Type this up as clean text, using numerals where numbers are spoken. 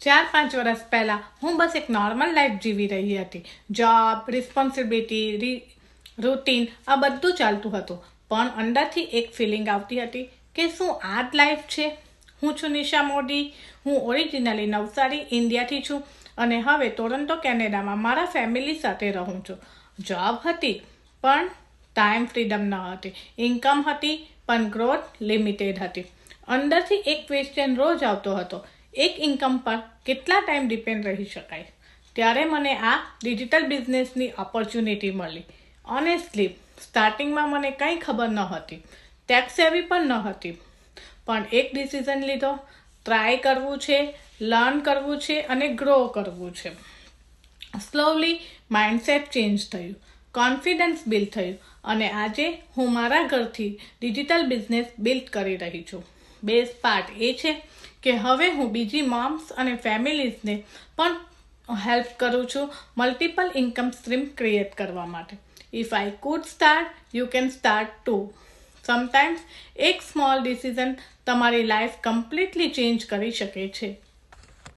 4-5 વર્ષ પહેલાં હું બસ એક નોર્મલ લાઈફ જીવી રહી હતી. જોબ, રિસ્પોન્સિબિલિટી, રૂટીન આ બધું ચાલતું હતું. પણ અંદરથી એક ફિલિંગ આવતી હતી કે શું આ જ લાઈફ છે? હું છું નિશા મોદી. હું ઓરિજિનલી નવસારી, ઇન્ડિયાથી છું અને હવે ટોરન્ટો, કેનેડામાં મારા ફેમિલી સાથે રહું છું. જોબ હતી પણ ટાઈમ ફ્રીડમ ન હતી. ઇન્કમ હતી પણ ગ્રોથ લિમિટેડ હતી. અંદરથી એક ક્વેશ્ચન રોજ આવતો હતો, એક ઇન્કમ પર કેટલા ટાઈમ ડિપેન્ડ રહી શકાય? ત્યારે મને આ ડિજિટલ બિઝનેસની ઓપોર્ચ્યુનિટી મળી. ઓનેસ્ટલી સ્ટાર્ટિંગમાં મને કંઈ ખબર ન હતી, ટેક્સ સેવી પણ ન હતી. પણ એક ડિસિઝન લીધો, ટ્રાય કરવું છે, લર્ન કરવું છે અને ગ્રો કરવું છે. સ્લોલી માઇન્ડસેટ ચેન્જ થયું, કોન્ફિડન્સ બિલ્ડ થયું અને આજે હું મારા ઘરથી ડિજિટલ બિઝનેસ બિલ્ડ કરી રહી છું. બેસ્ટ પાર્ટ એ છે કે હવે હું બીજી મોમ્સ અને ફેમિલીઝને પણ હેલ્પ કરું છું મલ્ટિપલ ઇન્કમ સ્ટ્રીમ ક્રિએટ કરવા માટે. If I could start, you can start two. Sometimes એક સ્મોલ ડિસિઝન તમારી લાઈફ કમ્પ્લીટલી ચેન્જ કરી શકે છે.